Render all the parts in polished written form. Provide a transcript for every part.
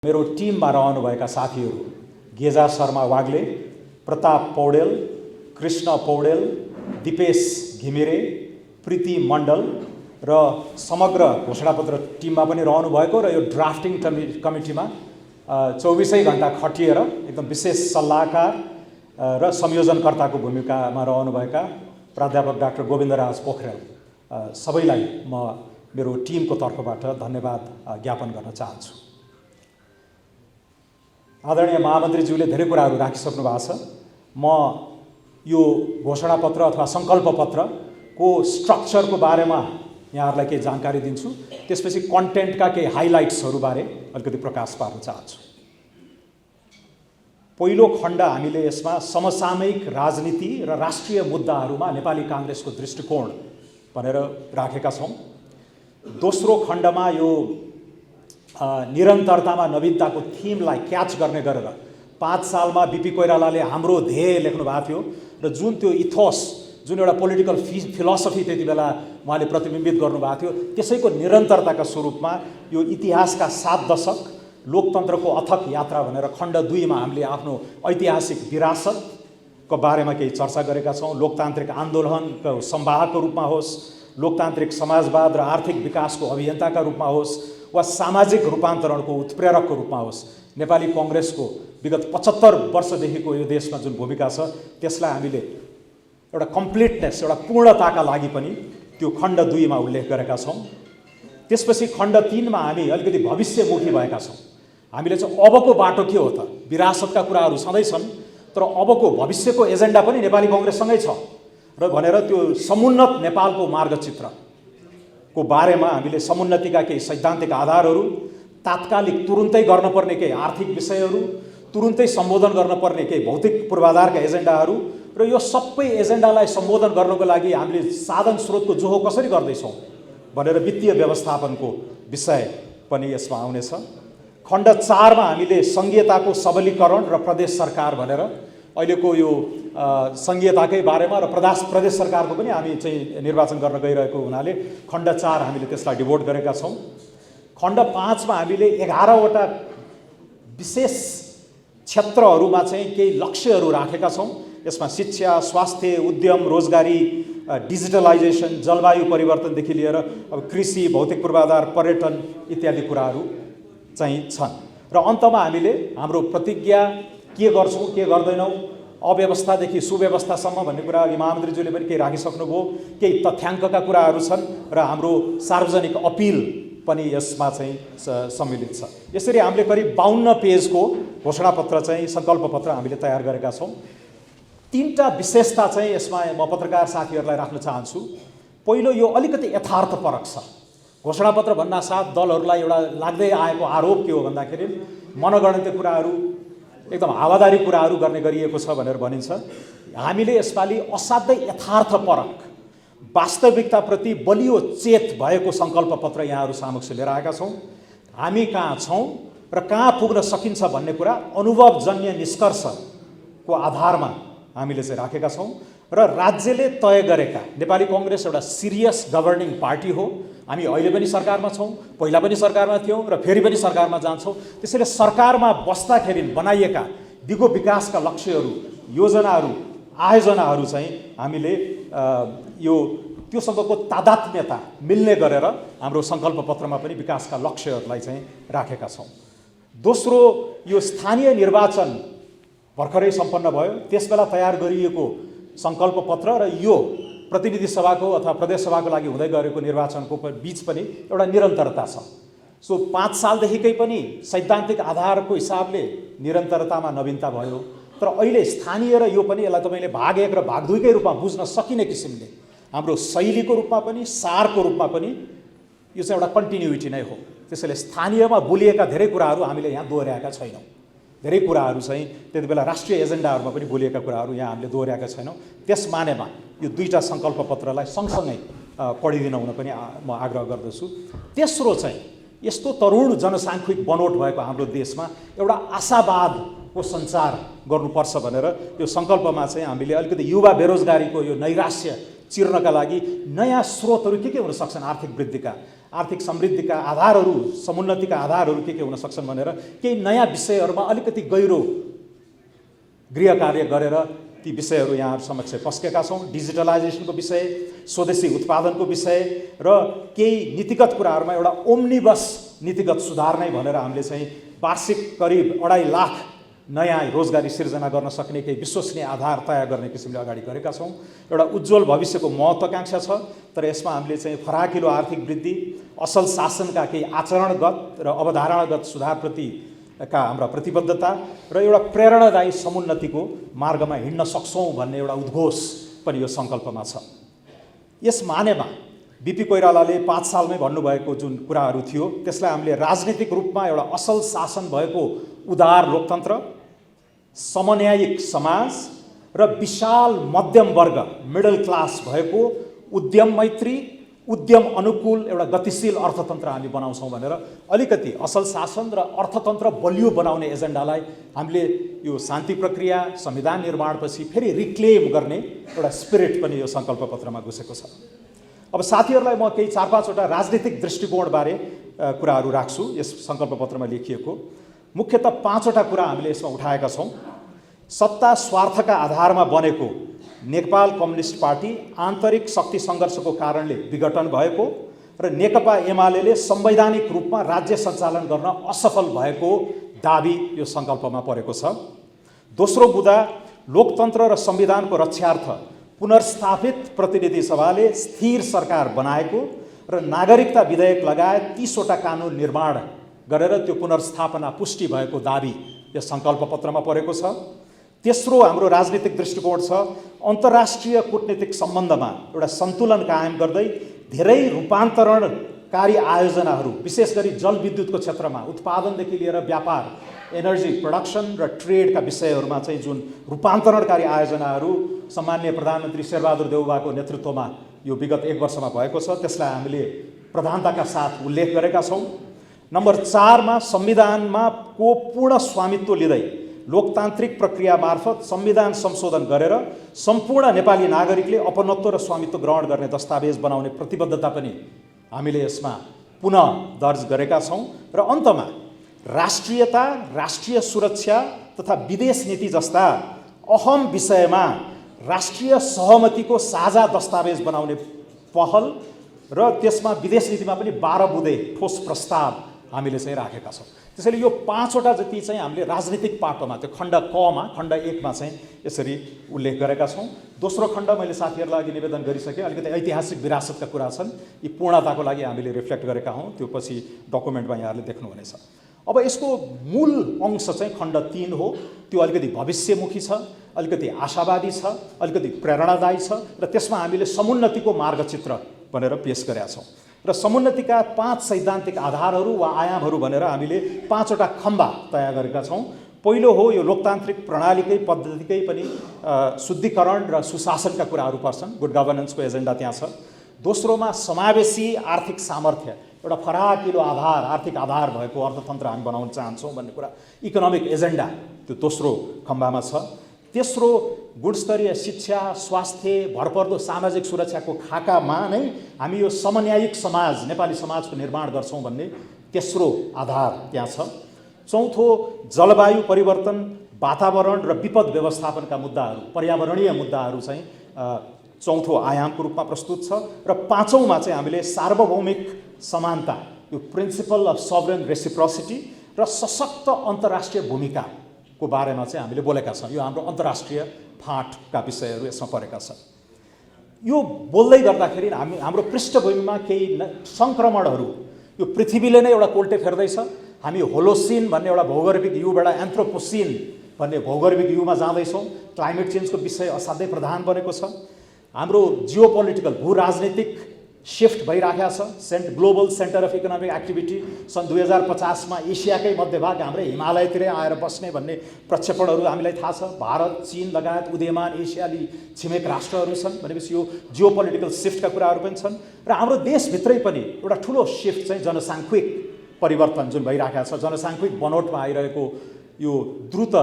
मेरो टिममा रहनुभएका साथीहरू गेजा शर्मा वाग्ले, प्रताप पौडेल, कृष्ण पौडेल, दिपेश घिमिरे, प्रीति मण्डल र समग्र घोषणापत्र टिममा पनि रहनुभएको र यो ड्राफ्टिङ कमिटीमा 24 घण्टा खटिएर एकदम विशेष सल्लाहकार र संयोजनकर्ताको भूमिकामा रहनुभएका प्राध्यापक डाक्टर गोविन्दराज पोखरेल सबैलाई म मेरो टिमको तर्फबाट धन्यवाद ज्ञापन गर्न चाहन्छु। आदरणीय महामन्त्रीज्यूले धेरै कुराहरू राखिसक्नु भएको छ। म यो घोषणापत्र अथवा सङ्कल्प पत्रको स्ट्रक्चरको बारेमा यहाँहरूलाई केही जानकारी दिन्छु, त्यसपछि कन्टेन्टका केही हाइलाइट्सहरूबारे अलिकति प्रकाश पार्न चाहन्छु। पहिलो खण्ड हामीले यसमा समसामयिक राजनीति र राष्ट्रिय मुद्दाहरूमा नेपाली काङ्ग्रेसको दृष्टिकोण भनेर राखेका छौँ। दोस्रो खण्डमा यो निरन्तरतामा नवीनताको थिमलाई क्याच गर्ने गरेर 5 सालमा बीपी कोइरालाले हाम्रो ध्येय लेख्नु भएको थियो र जुन त्यो इथोस, जुन एउटा पोलिटिकल फिलोसफी त्यति बेला उहाँले प्रतिबिम्बित गर्नुभएको थियो, त्यसैको निरन्तरताका स्वरूपमा यो इतिहासका 7 दशक लोकतन्त्रको अथक यात्रा भनेर खण्ड 2 मा हामीले आफ्नो ऐतिहासिक विरासतको बारेमा केही चर्चा गरेका छौँ। लोकतान्त्रिक आन्दोलनको संवाहकको रूपमा होस्, लोकतान्त्रिक समाजवाद र आर्थिक विकासको अभियन्ताका रूपमा होस् वा सामाजिक रूपान्तरणको उत्प्रेरकको रूपमा होस्, नेपाली काङ्ग्रेसको विगत 75 वर्षदेखिको यो देशमा जुन भूमिका छ त्यसलाई हामीले एउटा कम्प्लिटनेस, एउटा पूर्णताका लागि पनि त्यो खण्ड 2 मा उल्लेख गरेका छौँ। त्यसपछि खण्ड 3 मा हामी अलिकति भविष्यमुखी भएका छौँ। हामीले चाहिँ अबको बाटो के हो त, विरासतका कुराहरू सधैँ छन् तर अबको भविष्यको एजेन्डा पनि नेपाली काङ्ग्रेससँगै छ र भनेर त्यो समुन्नत नेपालको मार्गचित्रको बारेमा हामीले समुन्नतिका केही सैद्धान्तिक आधारहरू, तात्कालिक तुरुन्तै गर्नुपर्ने केही आर्थिक विषयहरू, तुरुन्तै सम्बोधन गर्नुपर्ने केही भौतिक पूर्वाधारका एजेन्डाहरू र यो सबै एजेन्डालाई सम्बोधन गर्नको लागि हामीले साधन स्रोतको जोहो कसरी गर्दैछौँ भनेर वित्तीय व्यवस्थापनको विषय पनि यसमा आउनेछ। खण्ड 4 मा हामीले सङ्घीयताको सबलीकरण र प्रदेश सरकार भनेर अहिलेको यो सङ्घीयताकै बारेमा र प्रदेश सरकारको पनि हामी चाहिँ निर्वाचन गर्न गइरहेको हुनाले खण्ड 4 हामीले त्यसलाई डिभोट गरेका छौँ। खण्ड 5 मा हामीले 11 वटा विशेष क्षेत्रहरूमा चाहिँ केही लक्ष्यहरू राखेका छौँ। यसमा शिक्षा, स्वास्थ्य, उद्यम, रोजगारी, डिजिटलाइजेसन, जलवायु परिवर्तनदेखि लिएर अब कृषि, भौतिक पूर्वाधार, पर्यटन इत्यादि कुराहरू चाहिँ छन्। र अन्तमा हामीले हाम्रो प्रतिज्ञा के गर्छौँ के गर्दैनौँ, अव्यवस्थादेखि सुव्यवस्थासम्म भन्ने कुरा अघि महामन्त्रीज्यूले पनि केही राखिसक्नुभयो। केही तथ्याङ्कका कुराहरू छन् र हाम्रो सार्वजनिक अपिल पनि यसमा चाहिँ सम्मिलित छ। यसरी हामीले करिब 52 पेजको घोषणापत्र चाहिँ सङ्कल्प पत्र हामीले तयार गरेका छौँ। 3टा विशेषता चाहिँ यसमा म पत्रकार साथीहरूलाई राख्न चाहन्छु। पहिलो, यो अलिकति यथार्थपरक छ। घोषणापत्र भन्नासाथ दलहरूलाई एउटा लाग्दै आएको आरोप के हो भन्दाखेरि मनगणन्य कुराहरू, एकदम हावादारी कुराहरू गर्ने गरिएको छ भनेर भनिन्छ। हामीले यसपालि असाध्यै यथार्थपरक, वास्तविकताप्रति बलियो चेत भएको सङ्कल्प पत्र यहाँहरू समक्ष लिएर आएका छौँ। हामी कहाँ छौँ र कहाँ पुग्न सकिन्छ भन्ने कुरा अनुभवजन्य निष्कर्षको आधारमा हामीले चाहिँ राखेका छौँ र राज्यले तय गरेका, नेपाली काङ्ग्रेस एउटा सिरियस गभर्निङ पार्टी हो। हामी अहिले पनि सरकारमा छौँ, पहिला पनि सरकारमा थियौँ र फेरि पनि सरकारमा जान्छौँ। त्यसैले सरकारमा बस्दाखेरि बनाइएका दिगो विकासका लक्ष्यहरू, योजनाहरू, आयोजनाहरू चाहिँ हामीले यो त्योसँगको तादात्म्यता मिल्ने गरेर हाम्रो सङ्कल्प पत्रमा पनि विकासका लक्ष्यहरूलाई चाहिँ राखेका छौँ। दोस्रो, यो स्थानीय निर्वाचन भर्खरै सम्पन्न भयो, त्यसबेला तयार गरिएको सङ्कल्प पत्र र यो प्रतिनिधि सभाको अथवा प्रदेश सभाको लागि हुँदै गरेको निर्वाचनको बीच पनि एउटा निरन्तरता छ। सो 5 सालदेखिकै पनि सैद्धान्तिक आधारको हिसाबले निरन्तरतामा नवीनता भयो, तर अहिले स्थानीय र यो पनि यसलाई तपाईँले भाग 1 र भाग 2 कै रूपमा बुझ्न सकिने किसिमले हाम्रो शैलीको रूपमा पनि सारको रूपमा पनि यो चाहिँ एउटा कन्टिन्युटी नै हो। त्यसैले स्थानीयमा बोलिएका धेरै कुराहरू हामीले यहाँ दोहोऱ्याएका छैनौँ। धेरै कुराहरू चाहिँ त्यति बेला राष्ट्रिय एजेन्डाहरूमा पनि बोलिएका कुराहरू यहाँ हामीले दोहोऱ्याएका छैनौँ। त्यस मानेमा यो 2टा सङ्कल्प पत्रलाई सँगसँगै पढिदिन हुन पनि म आग्रह गर्दछु। तेस्रो चाहिँ यस्तो तरुण जनसाङ्ख्यिक बनोट भएको हाम्रो देशमा एउटा आशावादको सञ्चार गर्नुपर्छ भनेर यो सङ्कल्पमा चाहिँ हामीले अलिकति युवा बेरोजगारीको यो नैराश्य चिर्नका लागि नयाँ स्रोतहरू के हुन सक्छन् आर्थिक वृद्धिका, आर्थिक समृद्धिका आधारहरू, समुन्नतिका आधारहरू के हुन सक्छन् भनेर केही नयाँ विषयहरूमा अलिकति गहिरो गृह कार्य गरेर ती विषयहरू यहाँहरू समक्ष पस्केका छौँ। डिजिटलाइजेसनको विषय, स्वदेशी उत्पादनको विषय र केही नीतिगत कुराहरूमा एउटा ओम्निबस नीतिगत सुधार नै भनेर हामीले चाहिँ वार्षिक करिब 2.5 लाख नयाँ रोजगारी सिर्जना गर्न सक्ने केही विश्वसनीय आधार तयार गर्ने किसिमले अगाडि गरेका छौँ। एउटा उज्जवल भविष्यको महत्त्वाकांक्षा छ, तर यसमा हामीले चाहिँ फराकिलो आर्थिक वृद्धि, असल शासनका केही आचरणगत र अवधारणागत सुधारप्रति का हाम्रा प्रतिबद्धता र एउटा प्रेरणादायी समुन्नतिको मार्गमा हिँड्न सक्छौँ भन्ने एउटा उद्घोष पनि यो सङ्कल्पमा छ। यस मानेमा बीपी कोइरालाले 5 सालमै भन्नुभएको जुन कुराहरू थियो त्यसलाई हामीले राजनीतिक रूपमा एउटा असल शासन भएको उदार लोकतन्त्र, समन्यायिक समाज र विशाल मध्यम वर्ग मिडल क्लास भएको उद्यम मैत्री, उद्यम अनुकूल एउटा गतिशील अर्थतन्त्र हामी बनाउँछौँ भनेर अलिकति असल शासन र अर्थतन्त्र बलियो बनाउने एजेन्डालाई हामीले यो शान्ति प्रक्रिया, संविधान निर्माणपछि फेरि रिक्लेम गर्ने एउटा स्पिरिट पनि यो सङ्कल्प पत्रमा घुसेको छ। अब साथीहरूलाई म केही 4-5 वटा राजनीतिक दृष्टिकोणबारे कुराहरू राख्छु यस सङ्कल्प पत्रमा लेखिएको। मुख्यतः 5 वटा कुरा हामीले यसमा उठाएका छौँ। सत्ता स्वार्थका आधारमा बनेको नेपाल कम्युनिस्ट पार्टी आन्तरिक शक्ति सङ्घर्षको कारणले विघटन भएको र नेकपा एमाले संवैधानिक रूपमा राज्य सञ्चालन गर्न असफल भएको दाबी यो सङ्कल्पमा परेको छ। दोस्रो बुँदा लोकतन्त्र र संविधानको रक्षार्थ पुनर्स्थापित प्रतिनिधि सभाले स्थिर सरकार बनाएको र नागरिकता विधेयक लगायत 30 वटा कानुन निर्माण गरेर त्यो पुनर्स्थापना पुष्टि भएको दाबी यस सङ्कल्प पत्रमा परेको छ। तेस्रो हाम्रो राजनीतिक दृष्टिकोण छ अन्तर्राष्ट्रिय कूटनीतिक सम्बन्धमा एउटा सन्तुलन कायम गर्दै धेरै रूपान्तरणकारी आयोजनाहरू, विशेष गरी जलविद्युतको क्षेत्रमा उत्पादनदेखि लिएर व्यापार, एनर्जी प्रोडक्सन र ट्रेडका विषयहरूमा चाहिँ जुन रूपान्तरणकारी आयोजनाहरू सम्माननीय प्रधानमन्त्री शेरबहादुर देउवाको नेतृत्वमा यो विगत 1 वर्षमा भएको छ त्यसलाई हामीले प्रधानताका साथ उल्लेख गरेका छौँ। नम्बर 4 मा संविधानमा को पूर्ण स्वामित्व लिँदै लोकतान्त्रिक प्रक्रिया मार्फत संविधान संशोधन गरेर सम्पूर्ण नेपाली नागरिकले अपनत्व र स्वामित्व ग्रहण गर्ने दस्तावेज बनाउने प्रतिबद्धता पनि हामीले यसमा पुनः दर्ज गरेका छौँ। र अन्तमा राष्ट्रियता, राष्ट्रिय सुरक्षा तथा विदेश नीति जस्ता अहम विषयमा राष्ट्रिय सहमतिको साझा दस्तावेज बनाउने पहल र त्यसमा विदेश नीतिमा पनि 12 बुँदे ठोस प्रस्ताव हामीले चाहिँ राखेका छौँ। त्यसैले यो 5 वटा जति चाहिँ हामीले राजनीतिक पाटोमा त्यो खण्ड कमा, खण्ड 1 मा चाहिँ यसरी उल्लेख गरेका छौँ। दोस्रो खण्ड मैले साथीहरूलाई अघि निवेदन गरिसकेँ, अलिकति ऐतिहासिक विरासतका कुरा छन्, यी पूर्णताको लागि हामीले रिफ्लेक्ट गरेका हौँ, त्यो पछि डकुमेन्टमा यहाँहरूले देख्नुहुनेछ। अब यसको मूल अंश चाहिँ खण्ड 3 हो, त्यो अलिकति भविष्यमुखी छ, अलिकति आशावादी छ, अलिकति प्रेरणादायी छ र त्यसमा हामीले समुन्नतिको मार्गचित्र भनेर पेश गरेका छौँ र समुन्नतिका 5 सैद्धान्तिक आधारहरू वा आयामहरू भनेर हामीले 5 वटा खम्बा तयार गरेका छौँ। पहिलो हो यो लोकतान्त्रिक प्रणालीकै पद्धतिकै पनि शुद्धिकरण र सुशासनका कुराहरू पर्छन्, गुड गभर्नेन्सको एजेन्डा त्यहाँ छ। दोस्रोमा समावेशी आर्थिक सामर्थ्य, एउटा फराकिलो आधार, आर्थिक आधार भएको अर्थतन्त्र हामी बनाउन चाहन्छौँ भन्ने कुरा, इकोनोमिक एजेन्डा त्यो दोस्रो खम्बामा छ। तेस्रो गुणस्तरीय शिक्षा, स्वास्थ्य, भरपर्दो सामाजिक सुरक्षाको खाकामा नै हामी यो समन्यायिक समाज, नेपाली समाजको निर्माण गर्छौँ भन्ने तेस्रो आधार त्यहाँ छ। चौथो जलवायु परिवर्तन, वातावरण र विपद व्यवस्थापनका मुद्दाहरू, पर्यावरणीय मुद्दाहरू चाहिँ चौथो आयामको रूपमा प्रस्तुत छ। र पाँचौँमा चाहिँ हामीले सार्वभौमिक समानता, यो प्रिन्सिपल अफ सभरेन रेसिप्रोसिटी र सशक्त अन्तर्राष्ट्रिय भूमिकाको बारेमा चाहिँ हामीले बोलेका छौँ। यो हाम्रो अन्तर्राष्ट्रिय फाँटका विषयहरू यसमा परेका छन्। यो बोल्दै गर्दाखेरि हाम्रो पृष्ठभूमिमा केही सङ्क्रमणहरू, यो पृथ्वीले नै एउटा कोल्टे फेर्दैछ। हामी होलोसिन भन्ने एउटा भौगोलिक युबाट एन्थ्रोपोसिन भन्ने भौगोलिक युगमा जाँदैछौँ। क्लाइमेट चेन्जको विषय असाध्यै प्रधान बनेको छ। हाम्रो जियो पोलिटिकल भू राजनीतिक शिफ्ट भइराखेको छ। Global centre of economic activity सन् 2050 मा एसियाकै मध्यभाग हाम्रै हिमालयतिरै आएर बस्ने भन्ने प्रक्षेपणहरू हामीलाई थाहा छ। भारत, चीन लगायत उदीयमान एसियाली छिमेक राष्ट्रहरू छन् भनेपछि यो जियो पोलिटिकल शिफ्टका कुराहरू पनि छन्। र हाम्रो देशभित्रै पनि एउटा ठुलो शिफ्ट चाहिँ जनसाङ्ख्यिक परिवर्तन जुन भइराखेको छ, जनसाङ्ख्यिक बनोटमा आइरहेको यो द्रुत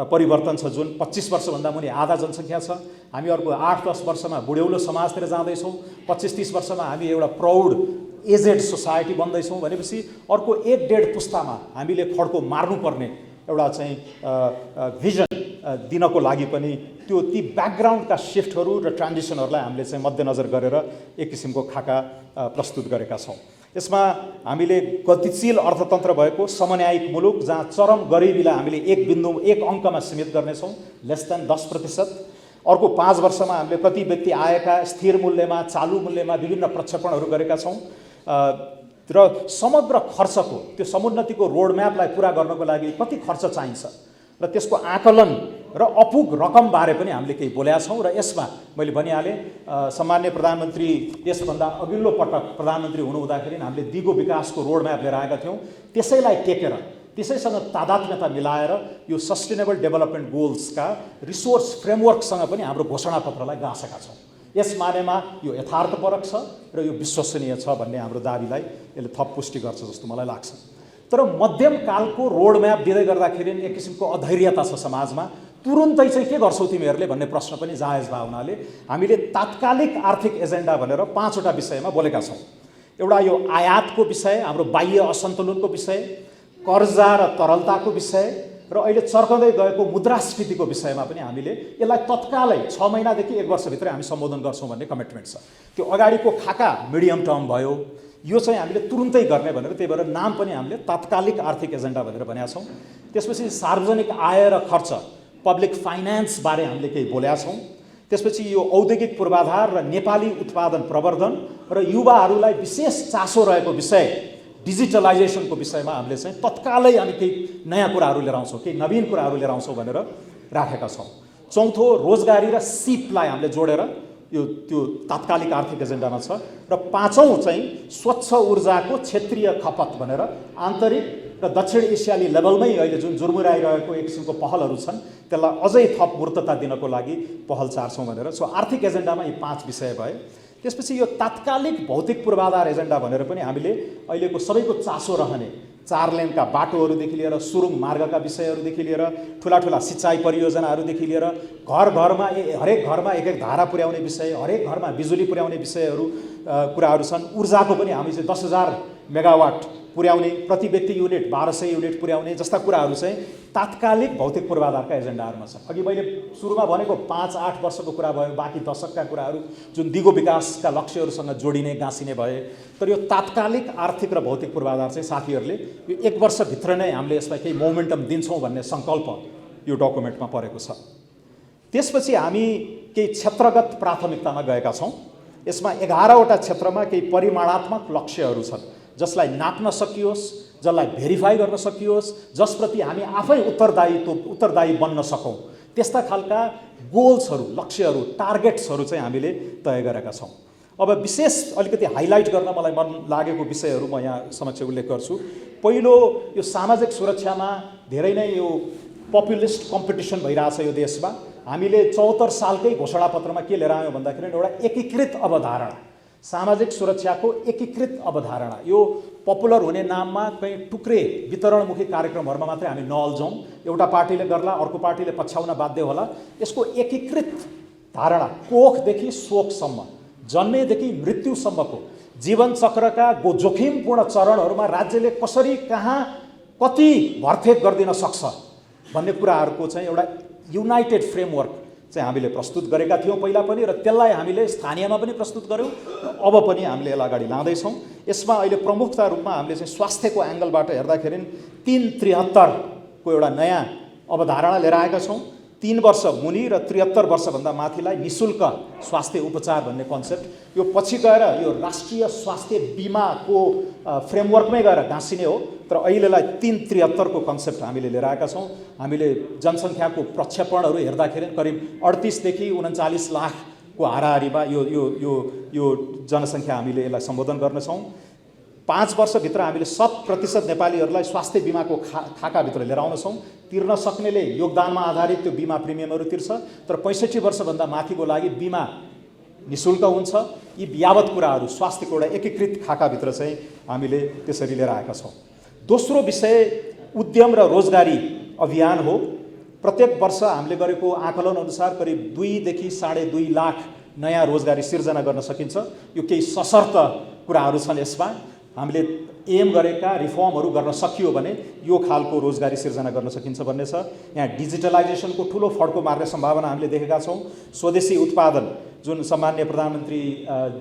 परिवर्तन छ जुन 25 वर्षभन्दा मुनि आधा जनसङ्ख्या छ। हामी अर्को 8-10 वर्षमा बुढ्यौलो समाजतिर जाँदैछौँ। 25-30 वर्षमा हामी एउटा प्रौढ एजेड सोसाइटी बन्दैछौँ भनेपछि अर्को 1-1.5 पुस्तामा हामीले खड्को मार्नुपर्ने एउटा चाहिँ भिजन दिनको लागि पनि ती ब्याकग्राउन्डका सिफ्टहरू र ट्रान्जिसनहरूलाई हामीले चाहिँ मध्यनजर गरेर एक किसिमको खाका प्रस्तुत गरेका छौँ। यसमा हामीले गतिशील अर्थतन्त्र भएको समन्यायिक मुलुक जहाँ चरम गरिबीलाई हामीले एक अङ्कमा सीमित गर्नेछौँ, लेस देन 10%। अर्को 5 वर्षमा हामीले प्रति व्यक्ति आयका स्थिर मूल्यमा, चालु मूल्यमा विभिन्न प्रक्षेपणहरू गरेका छौँ र समग्र खर्चको त्यो समुन्नतिको रोडम्यापलाई पुरा गर्नको लागि कति खर्च चाहिन्छ र त्यसको आकलन र अपुग रकमबारे पनि हामीले केही बोलेका छौँ। र यसमा मैले भनिहालेँ, सम्मान्य प्रधानमन्त्री यसभन्दा अघिल्लो पटक प्रधानमन्त्री हुनुहुँदाखेरि हामीले दिगो विकासको रोडम्याप लिएर आएका थियौँ। त्यसैलाई टेकेर, त्यसैसँग तादात्म्यता मिलाएर यो सस्टेनेबल डेभलपमेन्ट गोल्सका रिसोर्स फ्रेमवर्कसँग पनि हाम्रो घोषणापत्रलाई गाँसेका छौँ। यस मानेमा यो यथार्थपरक छ र यो विश्वसनीय छ भन्ने हाम्रो दाबीलाई यसले थप पुष्टि गर्छ जस्तो मलाई लाग्छ। तर मध्यम कालको रोडम्याप दिँदै गर्दाखेरि एक किसिमको अधैर्यता छ समाजमा। तुरुन्तै चाहिँ के गर्छौ तिमीहरूले भन्ने प्रश्न पनि जायज भए हुनाले हामीले तात्कालिक आर्थिक एजेन्डा भनेर 5वटा विषयमा बोलेका छौँ। एउटा यो आयातको विषय, हाम्रो बाह्य असन्तुलनको विषय, कर्जा र तरलताको विषय र अहिले चर्कँदै गएको मुद्रास्फीतिको विषयमा पनि हामीले यसलाई तत्कालै 6 महिनादेखि 1 वर्षभित्रै हामी सम्बोधन गर्छौँ भन्ने कमिटमेन्ट छ। त्यो अगाडिको खाका मिडियम टर्म भयो, यो चाहिँ हामीले तुरुन्तै गर्ने भनेर, त्यही भएर नाम पनि हामीले तात्कालिक आर्थिक एजेन्डा भनेर भनेका छौँ। त्यसपछि सार्वजनिक आय र खर्च, पब्लिक फाइनेन्स बारे हामीले केही बोलेका छौँ। त्यसपछि यो औद्योगिक पूर्वाधार र नेपाली उत्पादन प्रवर्धन र युवाहरूलाई विशेष चासो रहेको विषय डिजिटलाइजेसनको विषयमा हामीले चाहिँ तत्कालै हामी केही नयाँ कुराहरू लिएर आउँछौँ, केही नवीन कुराहरू लिएर आउँछौँ भनेर राखेका छौँ। चौथो, रोजगारी र सिपलाई हामीले जोडेर त्यो तात्कालिक आर्थिक एजेन्डामा छ। र 5औं चाहिँ स्वच्छ ऊर्जाको क्षेत्रीय खपत भनेर आन्तरिक र दक्षिण एसियाली लेभलमै अहिले जुन जुर्मुराइरहेको एक किसिमको पहलहरू छन् त्यसलाई अझै थप मूर्तता दिनको लागि पहल चार्छौँ भनेर। सो आर्थिक एजेन्डामा यी 5 विषय भए। त्यसपछि यो तात्कालिक भौतिक पूर्वाधार एजेन्डा भनेर पनि हामीले अहिलेको सबैको चासो रहने 4 लेनका बाटोहरूदेखि लिएर सुरुङ मार्गका विषयहरूदेखि लिएर ठुला सिँचाइ परियोजनाहरूदेखि लिएर हरेक घरमा एक धारा पुर्याउने विषय, हरेक घरमा बिजुली पुर्याउने विषयहरू कुराहरू छन्। ऊर्जाको पनि हामी चाहिँ 10,000 मेगावाट पुर्याउने, प्रति व्यक्ति युनिट 1200 युनिट पुर्याउने जस्ता कुराहरू चाहिँ तात्कालिक भौतिक पूर्वाधारका एजेन्डाहरूमा छ। अघि मैले सुरुमा भनेको 5-8 वर्षको कुरा भयो, बाँकी दशकका कुराहरू जुन दिगो विकासका लक्ष्यहरूसँग जोडिने गाँसिने भए। तर यो तात्कालिक आर्थिक र भौतिक पूर्वाधार चाहिँ साथीहरूले यो 1 वर्षभित्र नै हामीले यसलाई केही मोमेन्टम दिन्छौँ भन्ने सङ्कल्प यो डकुमेन्टमा परेको छ। त्यसपछि हामी केही क्षेत्रगत प्राथमिकतामा गएका छौँ। यसमा 11वटा क्षेत्रमा केही परिमाणात्मक लक्ष्यहरू छन् जसलाई नाप्न सकियोस्, जसलाई भेरिफाई गर्न सकियोस्, जसप्रति हामी आफै उत्तरदायी बन्न सकौँ, त्यस्ता खालका गोल्सहरू, लक्ष्यहरू, टार्गेट्सहरू चाहिँ हामीले तय गरेका छौँ। अब विशेष अलिकति हाइलाइट गर्न मलाई मन लागेको विषयहरू म यहाँ समक्ष उल्लेख गर्छु। पहिलो, यो सामाजिक सुरक्षामा धेरै नै यो पपुलिस्ट कम्पिटिसन भइरहेछ यो देशमा। हामीले 74 सालकै घोषणापत्रमा के लिएर आयौँ भन्दाखेरि एउटा एकीकृत अवधारणा, सामाजिक सुरक्षाको एकीकृत अवधारणा। यो पपुलर हुने नाममा कहीँ टुक्रे वितरणमुखी कार्यक्रमहरूमा मात्रै हामी नअल्झौँ। एउटा पार्टीले गर्ला, अर्को पार्टीले पछ्याउन बाध्य होला। यसको एकीकृत धारणा कोखदेखि शोकसम्म, जन्मेदेखि मृत्युसम्मको जीवन चक्रका जोखिमपूर्ण चरणहरूमा राज्यले कसरी, कहाँ, कति भरथेक गरिदिन सक्छ भन्ने कुराहरूको चाहिँ एउटा युनाइटेड फ्रेमवर्क चाहिँ हामीले प्रस्तुत गरेका थियौँ पहिला पनि, र त्यसलाई हामीले स्थानीयमा पनि प्रस्तुत गऱ्यौँ, अब पनि हामीले यसलाई अगाडि लाँदैछौँ। यसमा अहिले प्रमुखता रूपमा हामीले चाहिँ स्वास्थ्यको एङ्गलबाट हेर्दाखेरि 373 को एउटा नयाँ अवधारणा लिएर आएका छौँ। 3 वर्ष मुनि र 73 वर्षभन्दा माथिलाई निःशुल्क स्वास्थ्य उपचार भन्ने कन्सेप्ट यो पछि गएर यो राष्ट्रिय स्वास्थ्य बिमाको फ्रेमवर्कमै गएर गाँसिने हो। तर अहिलेलाई 373 को कन्सेप्ट हामीले लिएर आएका छौँ। हामीले जनसङ्ख्याको प्रक्षेपणहरू हेर्दाखेरि करिब 38 देखि 39 लाखको हाराहारीमा यो जनसङ्ख्या हामीले यसलाई सम्बोधन गर्नेछौँ। 5 वर्षभित्र हामीले 100% नेपालीहरूलाई स्वास्थ्य बिमाको खाकाभित्र लिएर आउनेछौँ। तिर्न सक्नेले योगदानमा आधारित त्यो बिमा प्रिमियमहरू तिर्छ, तर 65 वर्षभन्दा माथिको लागि बिमा निःशुल्क हुन्छ। यी यावत कुराहरू स्वास्थ्यको एउटा एकीकृत खाकाभित्र चाहिँ हामीले त्यसरी लिएर आएका छौँ। दोस्रो विषय उद्यम र रोजगारी अभियान हो। प्रत्येक वर्ष हामीले गरेको आकलन अनुसार करिब 2 देखि 2.5 लाख नयाँ रोजगारी सिर्जना गर्न सकिन्छ। यो केही सशर्त कुराहरू छन्। यसमा हामीले एम गरेका रिफर्महरू गर्न सकियो भने यो खालको रोजगारी सिर्जना गर्न सकिन्छ भन्ने छ। यहाँ डिजिटलाइजेसनको ठुलो फड्को मार्ने सम्भावना हामीले देखेका छौँ। स्वदेशी उत्पादन जुन सामान्य प्रधानमन्त्री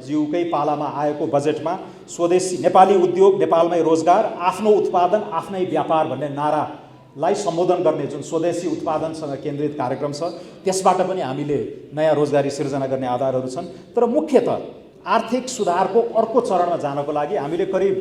ज्यूकै पालामा आएको बजेटमा स्वदेशी नेपाली उद्योग नेपालमै रोजगार आफ्नो उत्पादन आफ्नै व्यापार भन्ने नारालाई सम्बोधन गर्ने जुन स्वदेशी उत्पादनसँग केन्द्रित कार्यक्रम छ त्यसबाट पनि हामीले नयाँ रोजगारी सिर्जना गर्ने आधारहरू छन्। तर मुख्यतः आर्थिक सुधारको अर्को चरणमा जानको लागि हामीले करिब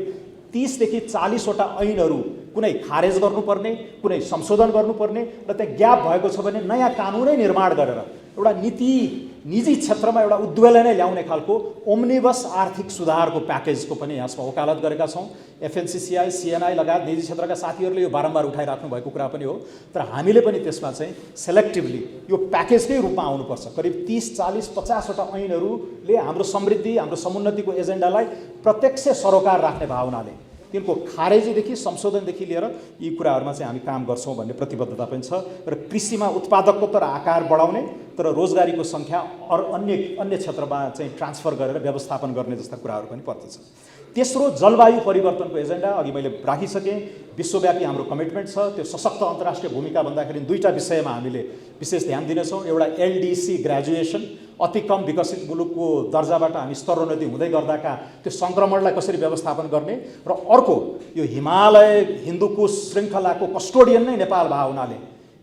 30 देखि 40 वटा ऐनहरू कुनै खारेज गर्नुपर्ने, कुनै संशोधन गर्नुपर्ने र त्यहाँ ग्याप भएको छ भने नयाँ कानुनै निर्माण गरेर एउटा नीति निजी क्षेत्रमा एउटा उद्वेलन नै ल्याउने खालको ओम्निबस आर्थिक सुधारको प्याकेजको पनि यसमा वकालत गरेका छौँ। एफएनसीसीआई, सीएनआई लगायत निजी क्षेत्रका साथीहरूले यो बारम्बार उठाइराख्नु भएको कुरा पनि हो। तर हामीले पनि त्यसमा चाहिँ सेलेक्टिभली यो प्याकेजकै रूपमा आउनुपर्छ। करिब 30, 40, 50 वटा ऐनहरूले हाम्रो समृद्धि, हाम्रो समुन्नतिको एजेन्डालाई प्रत्यक्ष सरोकार राख्ने भावनाले तिनको खारेजीदेखि संशोधनदेखि लिएर यी कुराहरूमा चाहिँ हामी काम गर्छौँ भन्ने प्रतिबद्धता पनि छ। र कृषिमा उत्पादकत्व र आकार बढाउने तर रोजगारीको सङ्ख्या अन्य क्षेत्रमा चाहिँ ट्रान्सफर गरेर व्यवस्थापन गर्ने जस्ता कुराहरू पनि पर्दछ। तेस्रो, जलवायु परिवर्तनको एजेन्डा अघि मैले राखिसकेँ। विश्वव्यापी हाम्रो कमिटमेन्ट छ। त्यो सशक्त अन्तर्राष्ट्रिय भूमिका भन्दाखेरि दुईटा विषयमा हामीले विशेष ध्यान दिनेछौँ। एउटा एलडीसी ग्रेजुएसन, अति कम विकसित मुलुकको दर्जाबाट हामी स्तरोन्नति हुँदै गर्दाका त्यो सङ्क्रमणलाई कसरी व्यवस्थापन गर्ने, र अर्को यो हिमालय हिन्दुकुश श्रृङ्खलाको कस्टोडियन नै नेपाल भए हुनाले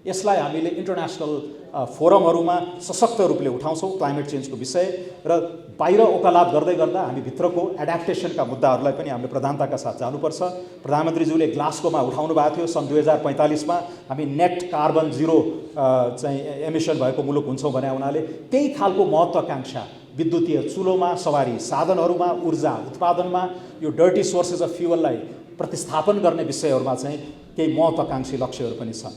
यसलाई हामीले इन्टरनेसनल फोरमहरूमा सशक्त रूपले उठाउँछौँ क्लाइमेट चेन्जको विषय। र बाहिर ओकालत गर्दै गर्दा हामी भित्रको एड्याप्टेसनका मुद्दाहरूलाई पनि हामीले प्रधानताका साथ जानुपर्छ। प्रधानमन्त्रीज्यूले ग्लास्गोमा उठाउनु भएको थियो सन् 2045मा हामी नेट कार्बन जिरो चाहिँ एमिसन भएको मुलुक हुन्छौँ भने हुनाले त्यही खालको महत्त्वाकांक्षा विद्युतीय चुलोमा, सवारी साधनहरूमा, ऊर्जा उत्पादनमा यो डर्टी सोर्सेस अफ फ्युअललाई प्रतिस्थापन गर्ने विषयहरूमा चाहिँ केही महत्त्वाकांक्षी लक्ष्यहरू पनि छन्।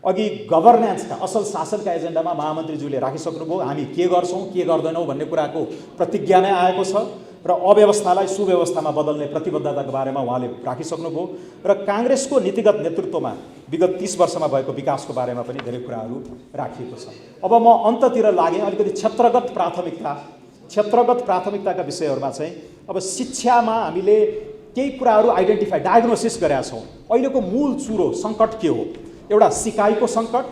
अघि गभर्नेन्सका असल शासनका एजेन्डामा महामन्त्रीज्यूले राखिसक्नुभयो। हामी के गर्छौँ के गर्दैनौँ भन्ने कुराको प्रतिज्ञा नै आएको छ र अव्यवस्थालाई सुव्यवस्थामा बदल्ने प्रतिबद्धताको बारेमा उहाँले राखिसक्नुभयो। र काङ्ग्रेसको नीतिगत नेतृत्वमा विगत 30 वर्षमा भएको विकासको बारेमा पनि धेरै कुराहरू राखिएको छ। अब म अन्ततिर लागेँ। अलिकति क्षेत्रगत प्राथमिकताका विषयहरूमा चाहिँ अब शिक्षामा हामीले केही कुराहरू आइडेन्टिफाई डायग्नोसिस गरेका छौँ। अहिलेको मूल चुरो सङ्कट के हो? एउटा सिकाइको सङ्कट,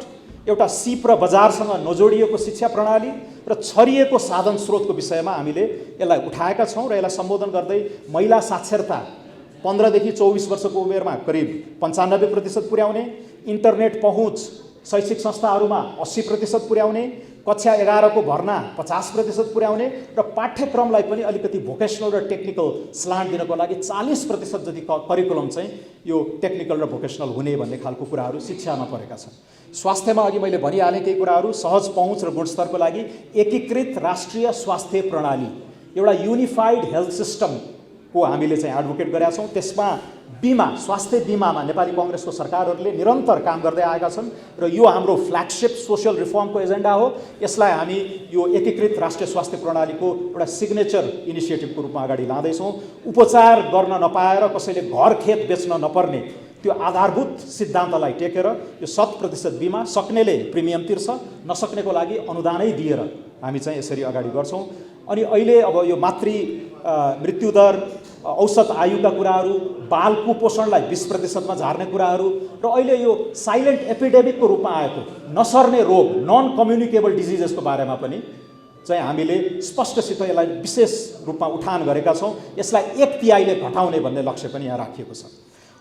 एउटा सिप र बजारसँग नजोडिएको शिक्षा प्रणाली र छरिएको साधन स्रोतको विषयमा हामीले यसलाई उठाएका छौँ। र यसलाई सम्बोधन गर्दै महिला साक्षरता 15 देखि 24 वर्षको उमेरमा करिब 95% पुर्याउने, इन्टरनेट पहुँच शैक्षिक संस्थाहरूमा 80% पुर्याउने, कक्षा 11 को भर्ना 50% पुर्याउने र पाठ्यक्रमलाई पनि अलिकति भोकेसनल र टेक्निकल स्लान्ट दिनको लागि 40% जति करिकुलम चाहिँ यो टेक्निकल र भोकेसनल हुने भन्ने खालको कुराहरू शिक्षामा परेका छन्। स्वास्थ्यमा अघि मैले भनिहालेँ केही कुराहरू। सहज पहुँच र गुणस्तरको लागि एकीकृत राष्ट्रिय स्वास्थ्य प्रणाली, एउटा युनिफाइड हेल्थ सिस्टमको हामीले चाहिँ एडभोकेट गरेका छौँ। त्यसमा बिमा, स्वास्थ्य बिमामा नेपाली काङ्ग्रेसको सरकारहरूले निरन्तर काम गर्दै आएका छन् र यो हाम्रो फ्ल्यागशिप सोशल रिफर्मको एजेन्डा हो। यसलाई हामी यो एकीकृत राष्ट्रिय स्वास्थ्य प्रणालीको एउटा सिग्नेचर इनिसिएटिभको रूपमा अगाडि लाँदैछौँ। उपचार गर्न नपाएर कसैले घर खेत बेच्न नपर्ने त्यो आधारभूत सिद्धान्तलाई टेकेर यो 100% बिमा, सक्नेले प्रिमियम तिर्छ, नसक्नेको लागि अनुदानै दिएर हामी चाहिँ यसरी अगाडि गर्छौँ। अनि अहिले अब यो मातृ मृत्युदर, औसत आयुका कुराहरू, बाल कुपोषणलाई 20%मा झार्ने कुराहरू र अहिले यो साइलेन्ट एपिडेमिकको रूपमा आएको नसर्ने रोग, नन कम्युनिकेबल डिजिजेसको बारेमा पनि चाहिँ हामीले स्पष्टसित यसलाई विशेष रूपमा उठान गरेका छौँ। यसलाई 1/3ले घटाउने भन्ने लक्ष्य पनि यहाँ राखिएको छ।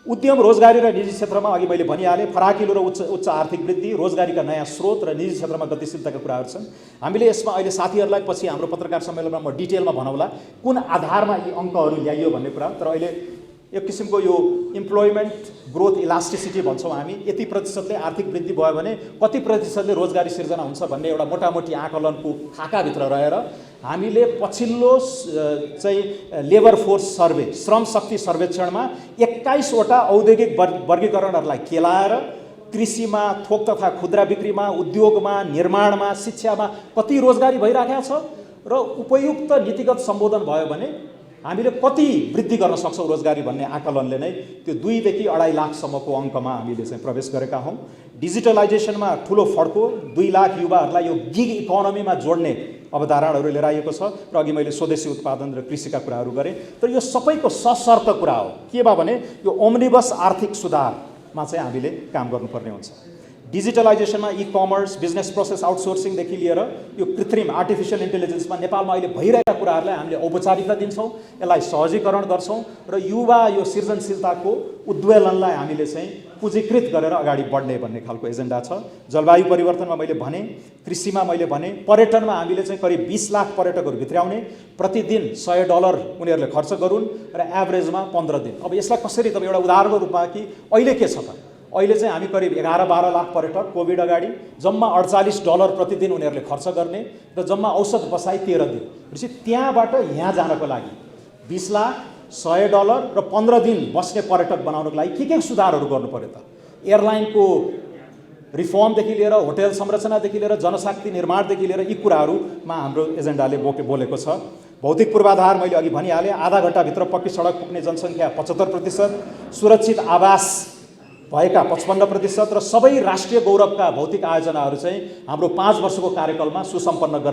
उद्यम, रोजगारी र निजी क्षेत्रमा अघि मैले भनिहालेँ फराकिलो र उच्च आर्थिक वृद्धि, रोजगारीका नयाँ स्रोत र निजी क्षेत्रमा गतिशीलताका कुराहरू छन्। हामीले यसमा अहिले साथीहरूलाई पछि हाम्रो पत्रकार सम्मेलनमा म डिटेलमा भनौँला कुन आधारमा यी अङ्कहरू ल्याइयो भन्ने कुरा। तर अहिले एक किसिमको यो इम्प्लोइमेन्ट ग्रोथ इलास्टिसिटी भन्छौँ हामी, यति प्रतिशतले आर्थिक वृद्धि भयो भने कति प्रतिशतले रोजगारी सिर्जना हुन्छ भन्ने एउटा मोटामोटी आकलनको खाकाभित्र रहेर हामीले पछिल्लो चाहिँ labour force survey, Shram Shakti सर्वेक्षणमा 21 वटा औद्योगिक वर्गीकरणहरूलाई केलाएर कृषिमा, थोक तथा खुद्रा बिक्रीमा, उद्योगमा, निर्माणमा, शिक्षामा कति रोजगारी भइराखेको छ र उपयुक्त नीतिगत सम्बोधन भयो भने हामीले कति वृद्धि गर्न सक्छौँ रोजगारी भन्ने आकलनले नै त्यो 2 देखि 2.5 लाखसम्मको अङ्कमा हामीले चाहिँ प्रवेश गरेका हौँ। डिजिटलाइजेसनमा ठुलो फड्को, 2 लाख युवाहरूलाई यो गिग इकोनोमीमा जोड्ने अवधारणाहरू लिएर आइएको छ र अघि मैले स्वदेशी उत्पादन र कृषिका कुराहरू गरेँ। तर यो सबैको सशर्त कुरा हो के बा भने यो ओम्निबस आर्थिक सुधारमा चाहिँ हामीले काम गर्नुपर्ने हुन्छ। डिजिटलाइजेसनमा ई-कमर्स, बिजनेस प्रोसेस आउटसोर्सिङदेखि लिएर यो कृत्रिम आर्टिफिसियल इन्टेलिजेन्समा नेपालमा अहिले भइरहेका कुराहरूलाई हामीले औपचारिकता दिन्छौँ, यसलाई सहजीकरण गर्छौँ र युवा यो सृजनशीलताको उद्वेलनलाई हामीले चाहिँ पुँजीकृत गरेर अगाडि बढ्ने भन्ने खालको एजेन्डा छ। जलवायु परिवर्तनमा मैले भने, कृषिमा मैले भने, पर्यटनमा हामीले चाहिँ करिब 20 लाख पर्यटकहरू भित्राउने, प्रतिदिन $100 उनीहरूले खर्च गरून् र एभरेजमा 15 दिन। अब यसलाई कसरी तपाईँ एउटा उदाहरणको रूपमा कि अहिले के छ त, अहिले चाहिँ हामी करिब 11-12 लाख पर्यटक कोभिड अगाडि जम्मा $48 प्रतिदिन उनीहरूले खर्च गर्ने र जम्मा औसत बसाइ 13 दिन। भनेपछि त्यहाँबाट यहाँ जानको लागि 20 लाख, $100 र 15 दिन बस्ने पर्यटक बनाउनको लागि के सुधारहरू गर्नु पर्यो त? एयरलाइनको रिफर्मदेखि लिएर होटल संरचनादेखि लिएर जनशक्ति निर्माणदेखि लिएर यी कुराहरूमा हाम्रो एजेन्डाले बोलेको छ। भौतिक पूर्वाधार मैले अघि भनिहालेँ, आधा घण्टाभित्र पक्की सडक पुग्ने जनसङ्ख्या 75%, सुरक्षित आवास भएका 55% र सबै राष्ट्रिय गौरवका भौतिक आयोजनाहरू चाहिँ हाम्रो 5 वर्षको कार्यकालमा सुसम्पन्न